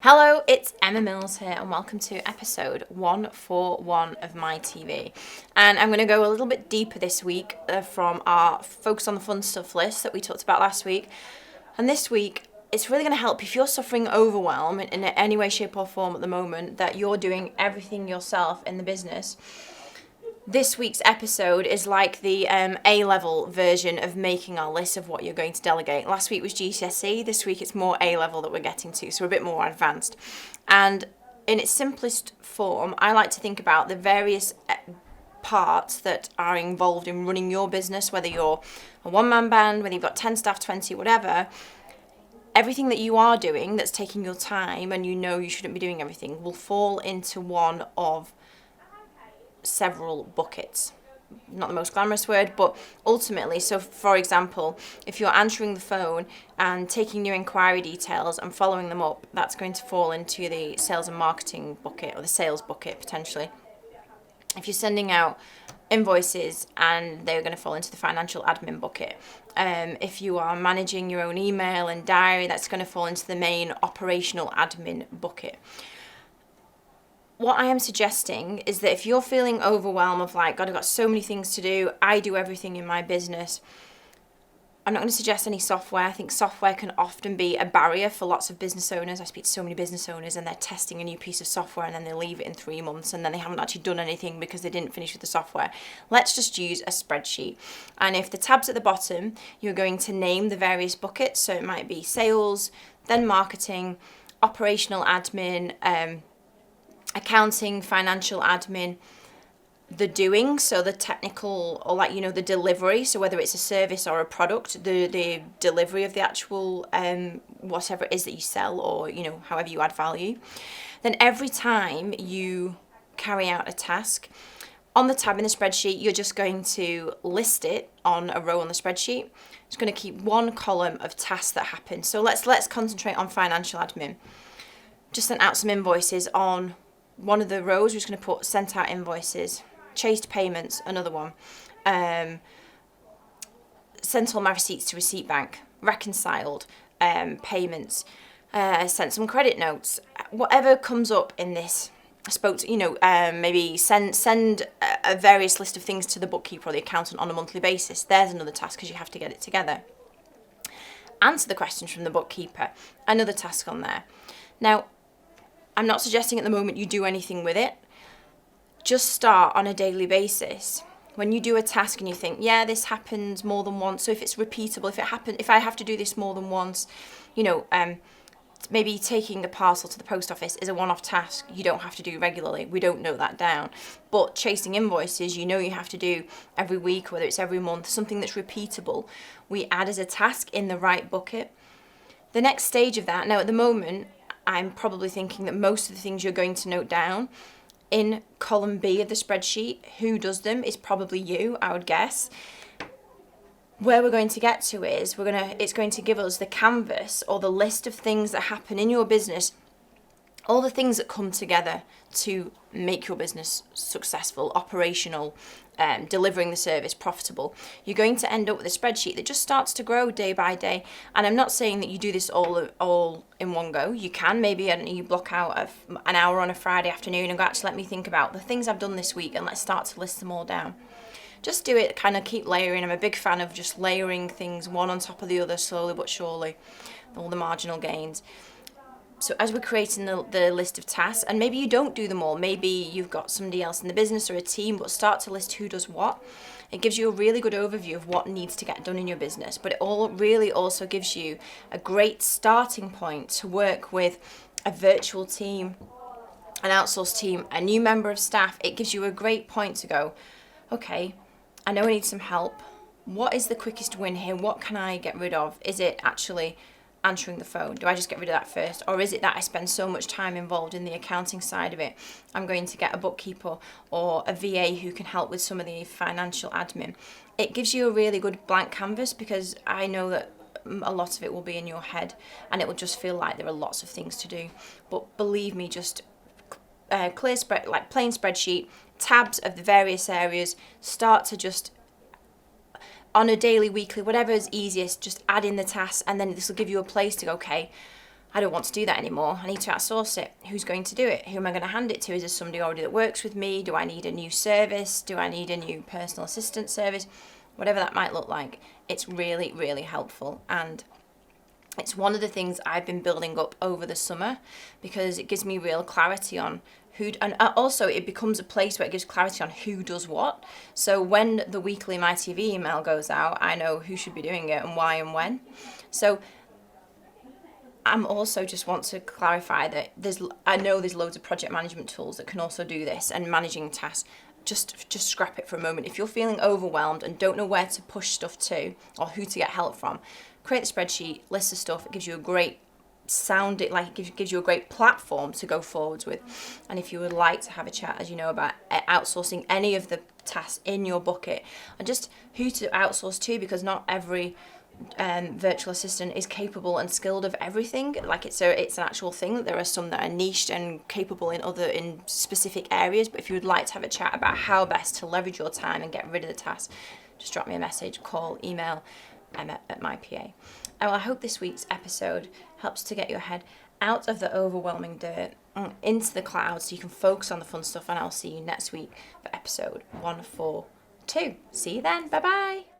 Hello, it's Emma Mills here and welcome to episode 141 of My TV. And I'm going to go a little bit deeper this week from our Focus on the Fun Stuff list that we talked about last week. And this week, it's really going to help if you're suffering overwhelm in any way, shape or form at the moment, that you're doing everything yourself in the business. This week's episode is like the A-level version of making our list of what you're going to delegate. Last week was GCSE, this week it's more A-level that we're getting to, so we're a bit more advanced. And in its simplest form, I like to think about the various parts that are involved in running your business, whether you're a one-man band, whether you've got 10 staff, 20, whatever. Everything that you are doing that's taking your time and you know you shouldn't be doing everything will fall into one of several buckets. Not the most glamorous word, but ultimately, so for example, if you're answering the phone and taking new inquiry details and following them up, that's going to fall into the sales and marketing bucket, or the sales bucket potentially. If you're sending out invoices, and they're going to fall into the financial admin bucket. If you are managing your own email and diary, that's going to fall into the main operational admin bucket. What I am suggesting is that if you're feeling overwhelmed of like, God, I've got so many things to do, I do everything in my business, I'm not going to suggest any software. I think software can often be a barrier for lots of business owners. I speak to so many business owners and they're testing a new piece of software and then they leave it in 3 months and then they haven't actually done anything because they didn't finish with the software. Let's just use a spreadsheet. And if the tabs at the bottom, you're going to name the various buckets. So it might be sales, then marketing, operational admin, accounting, financial admin, the doing, so the technical, or like, the delivery, so whether it's a service or a product, the delivery of the actual whatever it is that you sell, or however you add value. Then every time you carry out a task, on the tab in the spreadsheet, you're just going to list it on a row on the spreadsheet. It's going to keep one column of tasks that happen. So let's concentrate on financial admin. Just sent out some invoices on one of the rows. We're just going to put sent out invoices, chased payments, another one, sent all my receipts to receipt bank, reconciled payments, sent some credit notes, whatever comes up in this. I spoke to, maybe send a various list of things to the bookkeeper or the accountant on a monthly basis. There's another task because you have to get it together. Answer the questions from the bookkeeper, another task on there. Now, I'm not suggesting at the moment you do anything with it. Just start on a daily basis. When you do a task and you think, yeah, this happens more than once. So if it's repeatable, if I have to do this more than once, maybe taking a parcel to the post office is a one-off task you don't have to do regularly. We don't note that down. But chasing invoices, you have to do every week, whether it's every month, something that's repeatable, we add as a task in the right bucket. The next stage of that, now at the moment, I'm probably thinking that most of the things you're going to note down in column B of the spreadsheet, who does them, is probably you, I would guess. Where we're going to get to is it's going to give us the canvas or the list of things that happen in your business, all the things that come together to make your business successful, operational, delivering the service, profitable. You're going to end up with a spreadsheet that just starts to grow day by day. And I'm not saying that you do this all in one go. You can maybe you block out an hour on a Friday afternoon and go, actually, let me think about the things I've done this week and let's start to list them all down. Just do it, kind of keep layering. I'm a big fan of just layering things one on top of the other, slowly but surely, all the marginal gains. So as we're creating the list of tasks, and maybe you don't do them all, maybe you've got somebody else in the business or a team, but start to list who does what. It gives you a really good overview of what needs to get done in your business, but it all really also gives you a great starting point to work with a virtual team, an outsourced team, a new member of staff. It gives you a great point to go, okay, I know I need some help. What is the quickest win here? What can I get rid of? Is it actually answering the phone? Do I just get rid of that first? Or is it that I spend so much time involved in the accounting side of it, I'm going to get a bookkeeper or a VA who can help with some of the financial admin? It gives you a really good blank canvas, because I know that a lot of it will be in your head and it will just feel like there are lots of things to do. But believe me, just plain spreadsheet, tabs of the various areas, start to just on a daily, weekly, whatever is easiest, just add in the tasks, and then this will give you a place to go, okay, I don't want to do that anymore. I need to outsource it. Who's going to do it? Who am I going to hand it to? Is there somebody already that works with me? Do I need a new service? Do I need a new personal assistant service? Whatever that might look like, it's really, really helpful. And it's one of the things I've been building up over the summer, because it gives me real clarity on who, and also it becomes a place where it gives clarity on who does what. So when the weekly My TV email goes out, I know who should be doing it and why and when. So I'm also just want to clarify that I know there's loads of project management tools that can also do this, and managing tasks. Just scrap it for a moment. If you're feeling overwhelmed and don't know where to push stuff to or who to get help from, create the spreadsheet, list the stuff. It gives you a great it gives you a great platform to go forwards with. And if you would like to have a chat, as you know, about outsourcing any of the tasks in your bucket, and just who to outsource to, because not every virtual assistant is capable and skilled of everything. Like it's an actual thing. There are some that are niched and capable in specific areas. But if you would like to have a chat about how best to leverage your time and get rid of the tasks, just drop me a message, call, email, Emma at my PA. And I hope this week's episode helps to get your head out of the overwhelming dirt into the cloud, so you can focus on the fun stuff. And I'll see you next week for episode 142. See you then. Bye bye.